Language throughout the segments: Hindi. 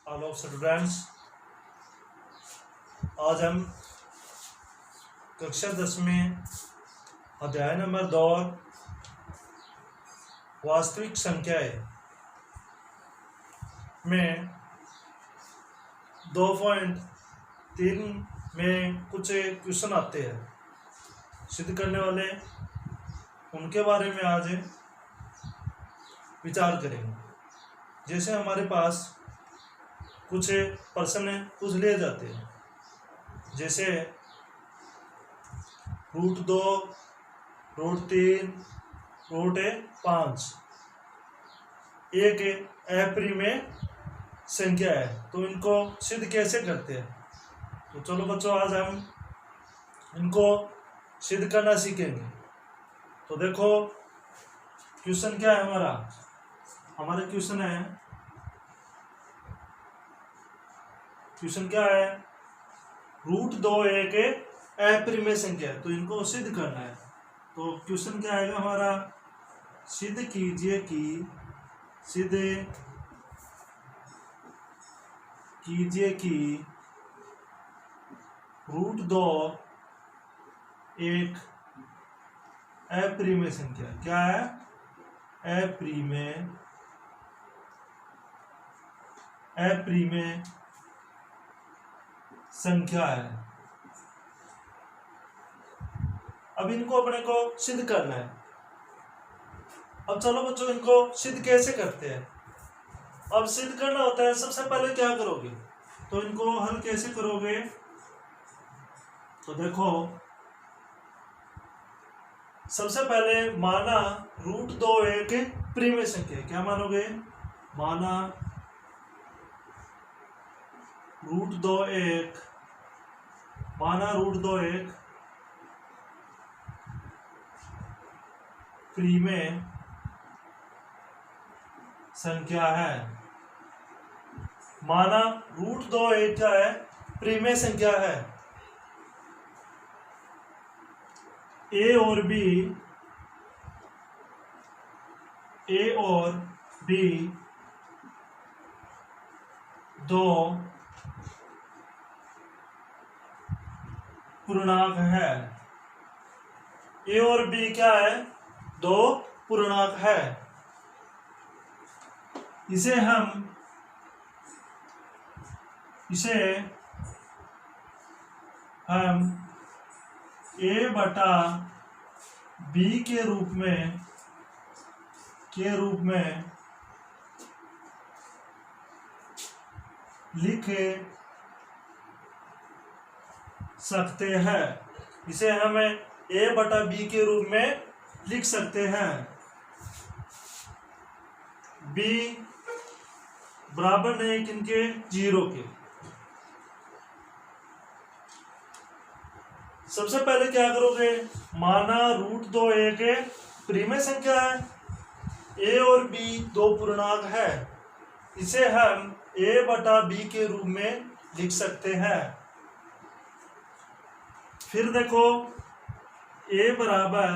हेलो स्टूडेंट्स, आज हम कक्षा 10वीं अध्याय नंबर 2 वास्तविक संख्याएं में 2.3 में कुछ क्वेश्चन आते हैं सिद्ध करने वाले, उनके बारे में आज विचार करेंगे। जैसे हमारे पास कुछ प्रश्न पूछ लिए जाते हैं, जैसे √2, √3, √5 एक अप्रिमेय संख्या है, तो इनको सिद्ध कैसे करते हैं। तो चलो बच्चों, आज हम इनको सिद्ध करना सीखेंगे। तो देखो क्वेश्चन क्या है हमारा क्वेश्चन क्या है, √2 एक अप्रिमेय संख्या है, तो इनको सिद्ध करना है। तो क्वेश्चन क्या आएगा हमारा, सिद्ध कीजिए कि √2 एक अप्रिमेय संख्या क्या है, अप्रिमेय संख्या है। अब इनको अपने को सिद्ध करना है। अब चलो बच्चों, इनको सिद्ध कैसे करते हैं। अब सिद्ध करना होता है, सबसे पहले क्या करोगे, तो इनको हल कैसे करोगे। तो देखो, सबसे पहले माना √2 एक प्रिमेय संख्या है। क्या मानोगे, माना √2 एक प्रिमेय संख्या है। माना √2 एक क्या है, प्रिमेय संख्या है। ए और बी दो पूर्णांक है। ए और बी क्या है, दो पूर्णांक है। इसे हम a बटा b के रूप में लिख सकते हैं। इसे हम a बटा b के रूप में लिख सकते हैं। b बराबर नहीं किनके, 0 के। सबसे पहले क्या करोगे, माना √2 एक प्रिमेय संख्या है, a और b दो पूर्णांक है। इसे हम a बटा b के रूप में लिख सकते हैं। फिर देखो, √2 बराबर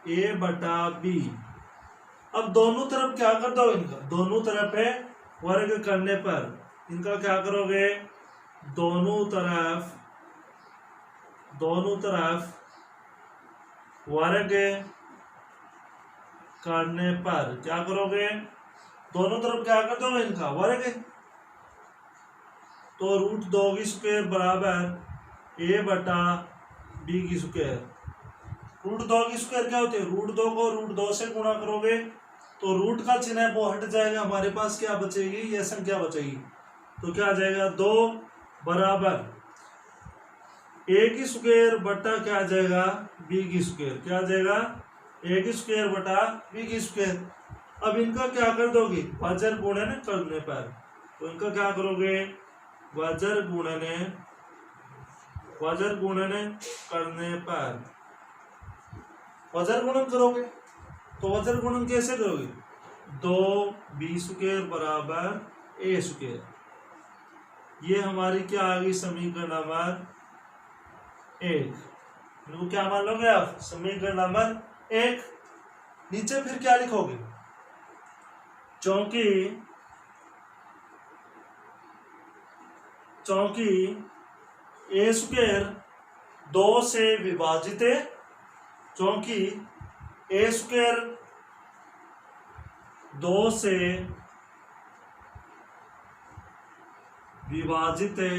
a बटा b। अब दोनों तरफ क्या कर दो, इनका दोनों तरफ वर्ग करने पर इनका क्या करोगे, दोनों तरफ वर्ग करने पर क्या करोगे, दोनों तरफ क्या कर दो, इनका वर्ग। तो √2 की स्क्वायर बराबर a बटा b की स्क्वायर। √2 की स्क्वायर क्या होती है, √2 को √2 से गुणा करोगे तो रूट का चिन्ह है वो हट जाएगा, हमारे पास क्या बचेगी, यह संख्या बचेगी। तो क्या आ जाएगा, 2 बराबर a की स्क्वायर बटा क्या आ जाएगा, b की स्क्वायर। क्या आ जाएगा, a की स्क्वायर बटा b की स्क्वायर। अब इनका क्या कर दोगे, वज्र गुणन करने पर। तो इनका क्या करोगे, वज्र गुणन करने पर वज्र गुणन करोगे। तो वज्र गुणन कैसे करोगे, 2b² बराबर a²। ये हमारी क्या आ गई, समीकरण नंबर 1। इनको क्या मान लोगे आप, समीकरण नंबर 1। नीचे फिर क्या लिखोगे, चूंकि ए स्क्वायर 2 से विभाजित है, क्योंकि ए स्क्वायर 2 से विभाजित है,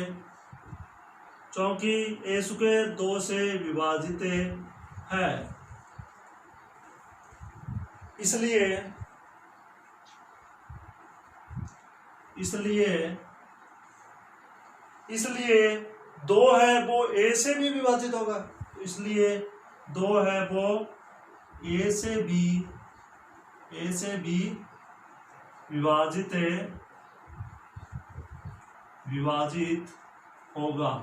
क्योंकि ए स्क्वायर 2 से विभाजित है, इसलिए 2 है वो ए से भी विभाजित होगा, इसलिए 2 है वो ए से भी विभाजित होगा,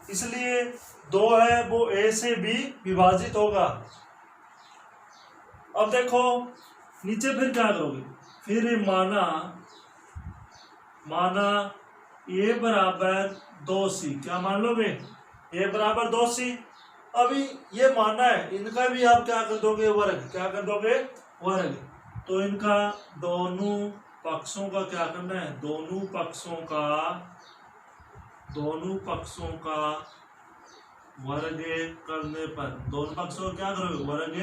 इसलिए 2 है वो ए से भी विभाजित होगा। अब देखो नीचे फिर क्या करोगे, फिर माना ए बराबर 2c, क्या मान लोगे, ए बराबर 2c। अभी ये मानना है, इनका भी आप क्या कर दोगे, वर्ग, क्या कर दोगे, वर्ग। तो इनका दोनों पक्षों का क्या करना है, दोनों पक्षों का वर्ग करने पर, दोनों पक्षों का क्या करोगे, वर्ग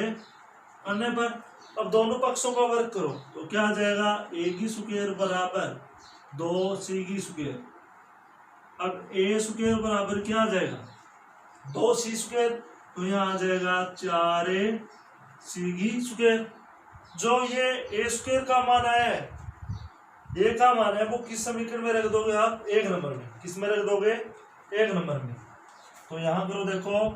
करने पर। अब दोनों पक्षों का वर्ग करो तो क्या आ जाएगा, ए की स्क्वायर बराबर 2c की स्क्वायर। अब ए स्क्वायर बराबर क्या आ जाएगा, 2c स्क्वायर, तो यहाँ आ जाएगा 4ac की स्क्वायर। जो ये ए स्क्वायर का मान है, ए का मान है, वो किस समीकरण में रख दोगे आप, 1 नंबर में। किस में रख दोगे, 1 नंबर में। तो यहां करो, देखो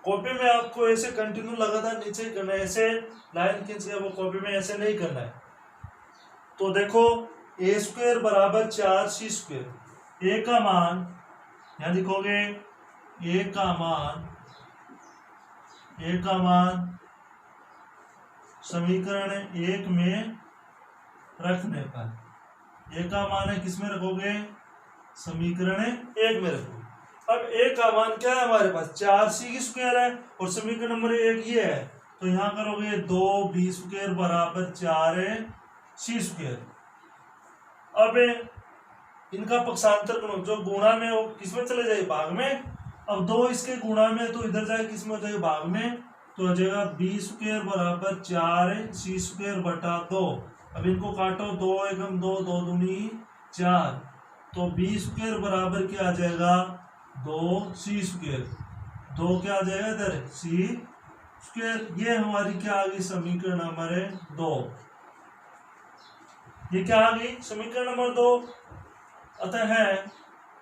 कॉपी में आपको ऐसे कंटिन्यू लगातार नीचे करना है, ऐसे लाइन खींच के वो कॉपी में ऐसे नहीं करना है। तो देखो ए स्क्वायर बराबर 4c स्क्वायर, ए का मान यहां लिखोगे, ए का मान समीकरण 1 में रखने पर, ए का मान है किस में रखोगे, समीकरण 1 में रखोगे। अब ए का मान क्या है हमारे पास, 4c की स्क्वायर है, और समीकरण नंबर 1 ये है, तो यहां करोगे 2b स्क्वायर बराबर 4c स्क्वायर। अब इनका पक्षांतर करो, जो गुणा में वो किस में चले जाए, भाग में। अब 2 इसके गुणा में, तो इधर जाए किस में हो जाएगा, भाग में, तो हो जाएगा b स्क्वायर बराबर 4c स्क्वायर बटा 2। अब इनको काटो, 2 एकम 2, 2 दूनी 4, तो b स्क्वायर बराबर क्या आ जाएगा, 2c स्क्वायर। 2 क्या आ जाएगा इधर, c स्क्वायर। ये हमारी क्या आ गई, समीकरण नंबर 2। ये क्या आ गई, समीकरण नंबर 2। अतः है,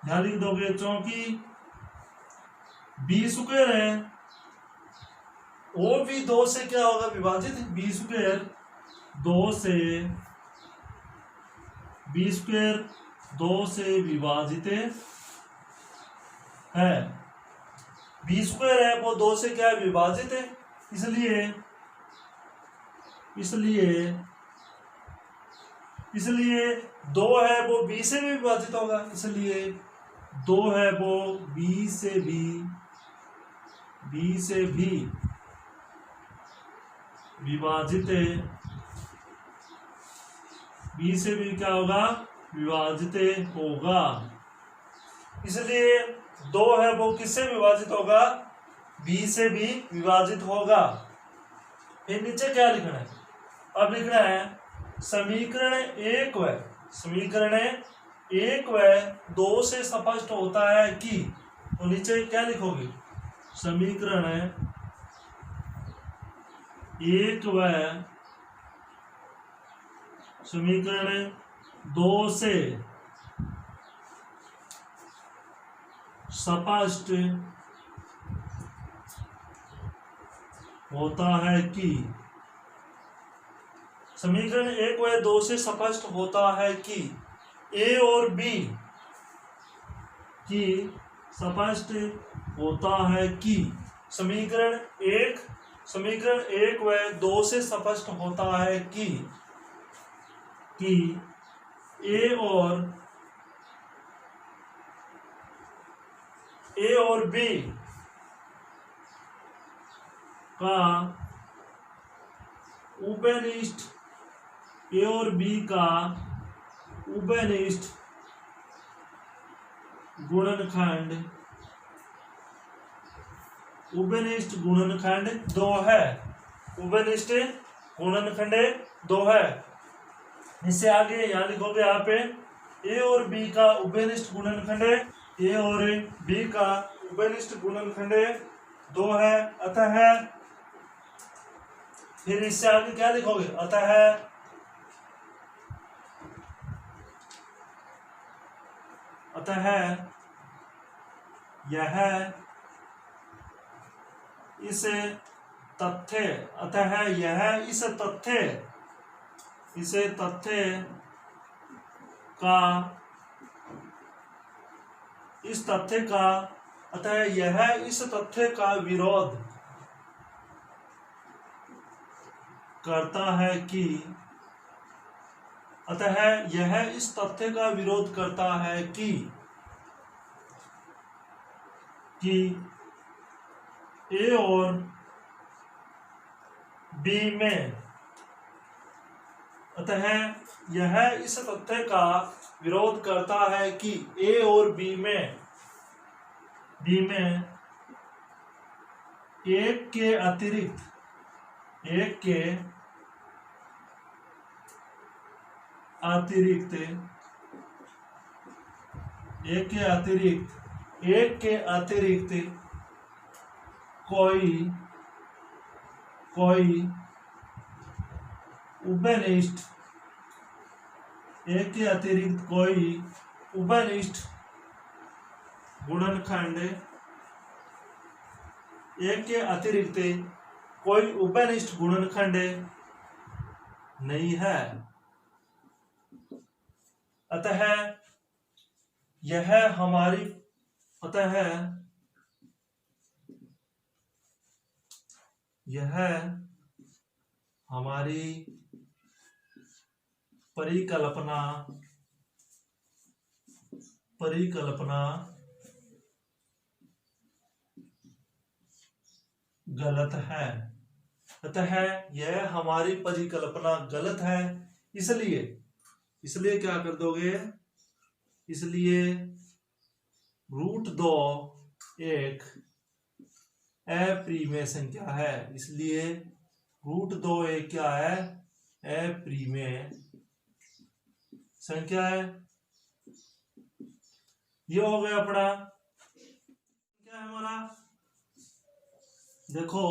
ध्यान लिख दोगे, क्योंकि b स्क्वायर है वो भी 2 से क्या होगा, विभाजित। b स्क्वायर 2 से विभाजित है, b स्क्वायर है वो 2 से क्या है, विभाजित है, इसलिए 2 है वो b से भी विभाजित होगा, इसलिए 2 है वो b से भी विभाजित है, b से भी क्या होगा, विभाजित होगा। इसलिए 2 है वो किससे विभाजित होगा, b से भी विभाजित होगा। फिर नीचे क्या लिखना है, अब लिखना है समीकरण 1 व 2 से स्पष्ट होता है कि, तो नीचे क्या लिखोगे, समीकरण 1 व 2 से स्पष्ट होता है कि, समीकरण 1 व 2 से स्पष्ट होता है कि ए और बी की स्पष्ट होता है कि, समीकरण 1 व 2 से स्पष्ट होता है कि ए और बी का उभयनिष्ठ ए और बी का उभयनिष्ठ गुणनखंड उभयनिष्ठ गुणनखंड 2 है। उभयनिष्ठ गुणनखंड 2 है। इससे आगे यहाँ लिखोगे यहाँ पे ए और बी का उभयनिष्ठ गुणनखंड ए और बी का उभयनिष्ठ गुणनखंड 2 है। अतः फिर इससे आगे क्या लिखोगे, अतः यह इस तथ्य का विरोध करता है कि ए और बी में इस तथ्य का विरोध करता है कि ए और बी में एक के अतिरिक्त कोई उभयनिष्ठ गुणनखंड नहीं है। अतः यह हमारी परिकल्पना गलत है। इसलिए क्या कर दोगे, इसलिए √2 एक अप्रिमेय संख्या है। इसलिए √2 एक क्या है, अप्रिमेय संख्या है। ये हो गया अपना क्या है हमारा, देखो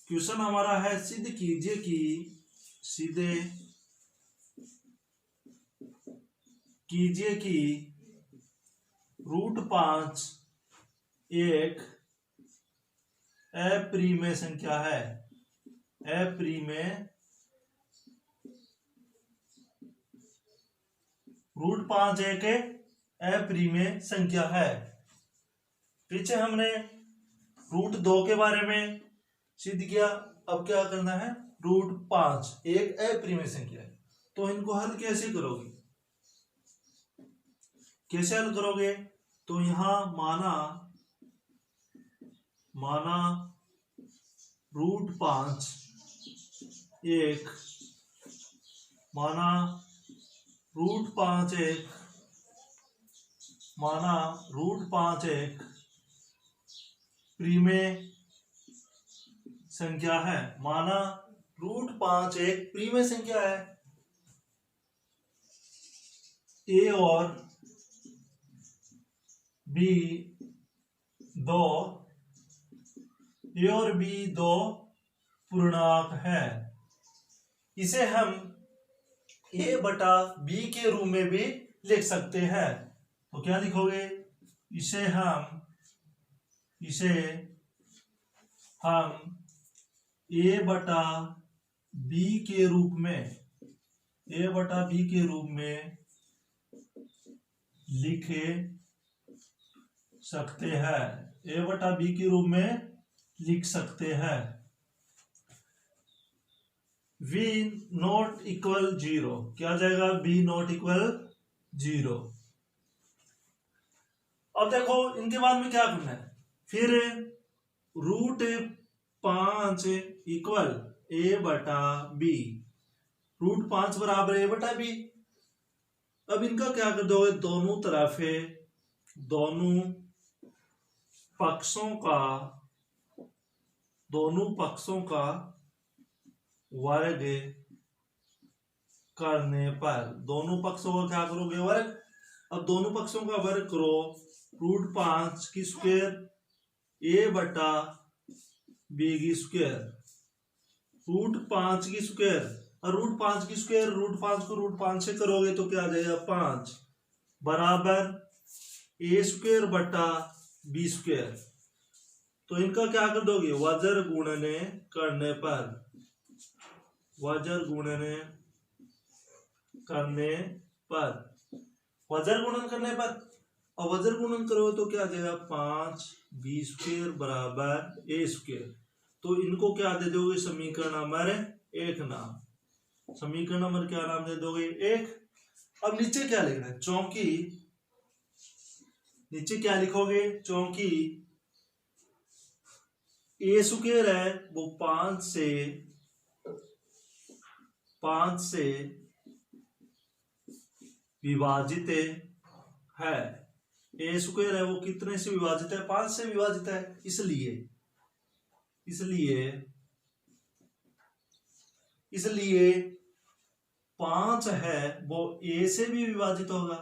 क्वेश्चन हमारा है सिद्ध कीजिए कि √5 एक अप्रिमेय संख्या है। √5 एक अप्रिमेय संख्या है। पीछे हमने √2 के बारे में सिद्ध किया, अब क्या करना है, √5 एक अप्रिमेय संख्या है। तो इनको हल कैसे करोगे, तो यहां माना √5 एक प्रिमेय संख्या है। √5 एक प्रिमेय संख्या है। ए और बी दो पूर्णांक है। इसे हम a बटा b के रूप में भी लिख सकते हैं। तो क्या लिखोगे, इसे हम a बटा b के रूप में लिख सकते हैं। a बटा b के रूप में लिख सकते हैं। v नॉट इक्वल 0, क्या आ जाएगा, b नॉट इक्वल 0। अब देखो इनके बाद में क्या करना है, फिर 5 इक्वल ए बटा बी, √5 बराबर ए बटा बी। अब इनका क्या कर दोगे, दोनों तरफ है, दोनों पक्षों का वर्ग करने पर, दोनों पक्षों का क्या करोगे, वर्ग। अब दोनों पक्षों का वर्ग करो, √5 की स्क्वायर ए बटा बी की स्क्वायर, √5 की स्क्वायर, और √5 की स्क्वायर, √5 को √5 से करोगे तो क्या आ जाएगा 5 बराबर ए स्क्वायर बटा बी स्क्वायर। तो इनका क्या कर दोगे, वज्र गुणने करने पर, वज्र गुणन करने पर, और वज्र गुणन करो तो क्या आ जाएगा 5 बी स्क्वायर बराबर ए स्क्वायर। तो इनको क्या दे दोगे, समीकरण नंबर 1 नाम, समीकरण नंबर क्या नाम दे दोगे, 1। अब नीचे क्या लिखना है, चूंकि नीचे क्या लिखोगे, चूंकि ए स्क्वायर है वो 5 से विभाजित है, ए स्क्वायर है वो कितने से विभाजित है, 5 से विभाजित है, इसलिए 5 है वो ए से भी विभाजित होगा,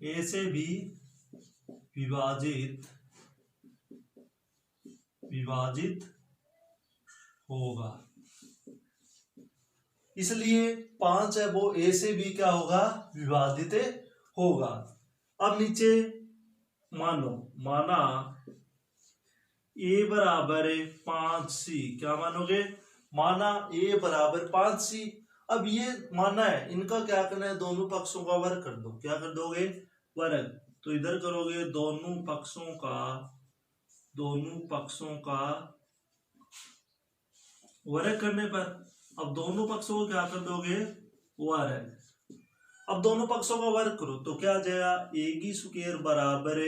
ए से भी विभाजित होगा, इसलिए 5 है वो ए से भी क्या होगा, विभाजित होगा। अब नीचे माना ए बराबर 5c, क्या मानोगे, माना ए बराबर 5c। अब ये माना है, इनका क्या करना है, दोनों पक्षों का वर्ग कर दो, क्या कर दोगे, वर्ग। तो इधर करोगे दोनों पक्षों का वर्ग करने पर, अब दोनों पक्षों को क्या कर दोगे, वर्ग। अब दोनों पक्षों का वर्ग करो तो क्या आ जाएगा, ए की स्क्वायर बराबर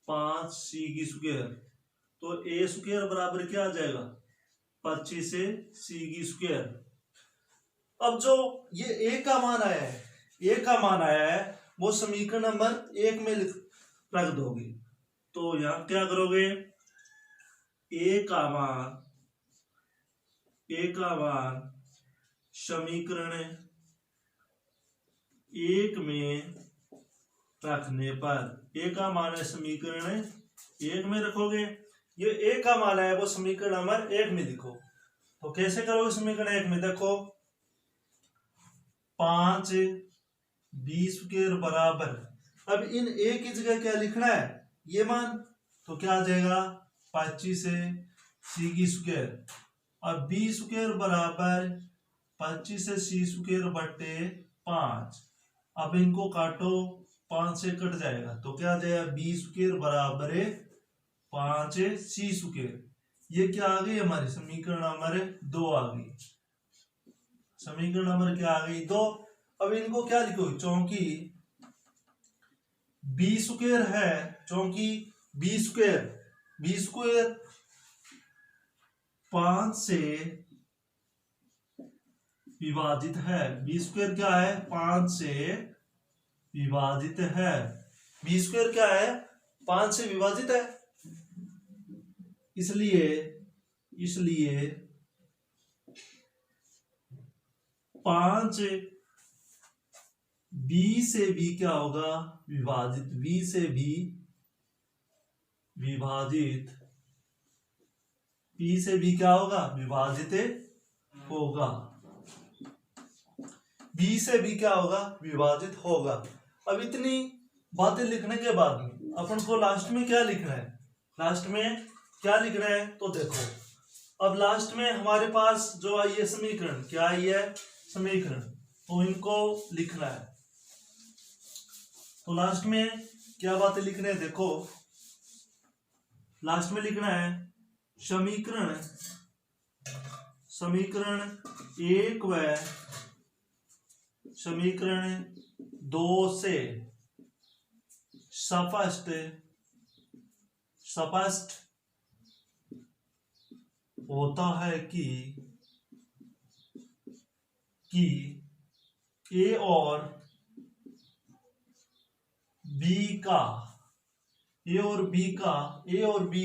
5c की स्क्वायर, तो ए स्क्वायर बराबर क्या आ जाएगा 25 से c की स्क्वायर। अब जो ये ए का मान आया है वो समीकरण नंबर 1 में रख दोगे। तो यहां क्या करोगे, ए का मान समीकरण 1 में रखने पर, ए का मान है समीकरण 1 में रखोगे, ये ए का मान है वो समीकरण नंबर 1 में लिखो। तो कैसे करोगे समीकरण 1 में, देखो 5 बी स्क्वायर बराबर, अब इन ए की जगह क्या लिखना है, ये मान, तो क्या आ जाएगा 25 से सी की स्क्वायर, और बी स्क्वायर बराबर 25 से सी स्क्वायर बटे 5। अब इनको काटो, 5 से कट जाएगा तो क्या आ जाएगा, बी स्क्वायर बराबर 5 सी स्क्वायर। ये क्या आ गई हमारी समीकरण नंबर 2 आ गई, समीकरण नंबर क्या आ गई 2। अब इनको क्या लिखो, चूंकि बी स्क्वायर है, चूंकि बी स्क्वायर 5 से विभाजित है, बी स्क्वायर क्या है 5 से विभाजित है, बी स्क्वायर क्या है 5 से विभाजित है, इसलिए 5 बी से भी क्या होगा विभाजित, बी से भी विभाजित, पी से भी क्या होगा विभाजित होगा, बी से भी क्या होगा विभाजित होगा। अब इतनी बातें लिखने के बाद में अपन को लास्ट में क्या लिखना है, तो देखो अब लास्ट में हमारे पास जो आई है समीकरण, क्या आई है समीकरण, तो इनको लिखना है। तो लास्ट में क्या बातें लिखने हैं, देखो लास्ट में लिखना है समीकरण 1 व समीकरण 2 से स्पष्ट होता है कि ए और बी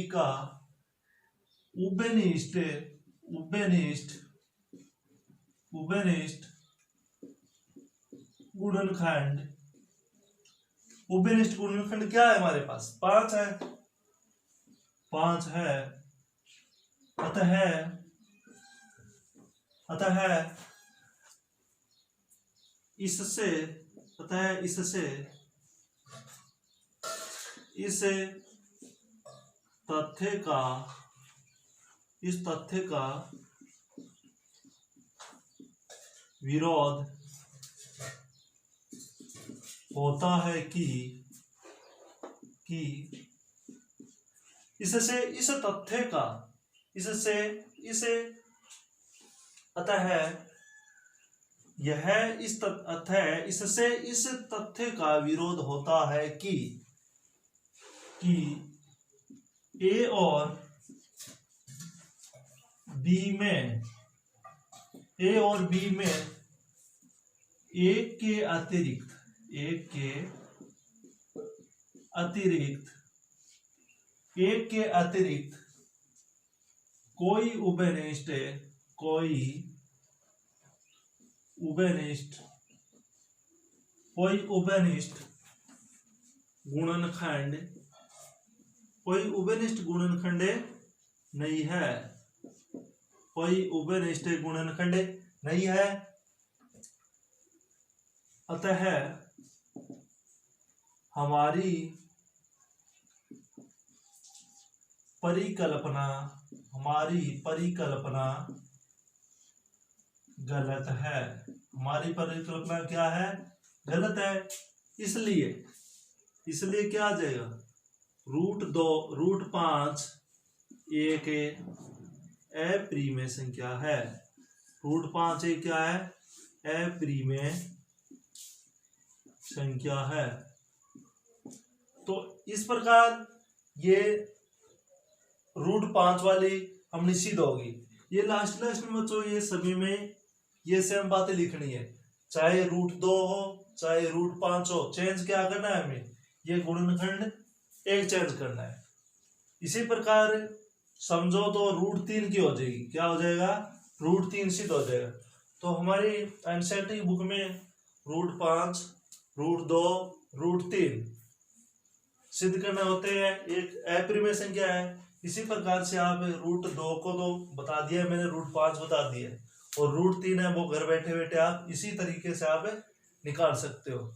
का उभयनिष्ठ गुणनखंड। उभयनिष्ठ गुणनखंड क्या है हमारे पास? 5 है। अतः इससे इस तथ्य का विरोध होता है कि इससे इस तथ्य का विरोध होता है कि ए और बी में एक के अतिरिक्त कोई उभयनिष्ठ गुणनखंड नहीं है। अतः हमारी परिकल्पना गलत है। हमारी परिकल्पना क्या है? गलत है। इसलिए क्या आ जाएगा? √5 एक अप्रिमेय संख्या है। √5 एक क्या है? अप्रिमेय संख्या है। तो इस प्रकार ये √5 वाली हमने सिद्ध होगी। ये लास्ट में बच्चों ये सभी में ये सेम बातें लिखनी है, चाहे √2 हो चाहे √5 हो। चेंज क्या करना है हमें? ये गुणनखंड एक चेंज करना है। इसी प्रकार समझो तो √3 की हो जाएगी। क्या हो जाएगा? √3 सिद्ध हो जाएगा। तो हमारी एनसीईआरटी बुक में √5, √2, √3 सिद्ध करना होते हैं। एक अप्रिमेय संख्या है। इसी प्रकार से आप √2 को तो बता दिया मैंने, √5 बता दिया, और √3 है वो घर बैठे बैठे आप इसी तरीके से आप निकाल सकते हो।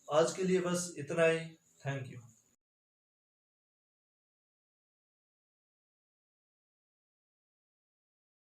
आज के लिए बस इतना ही। Thank you.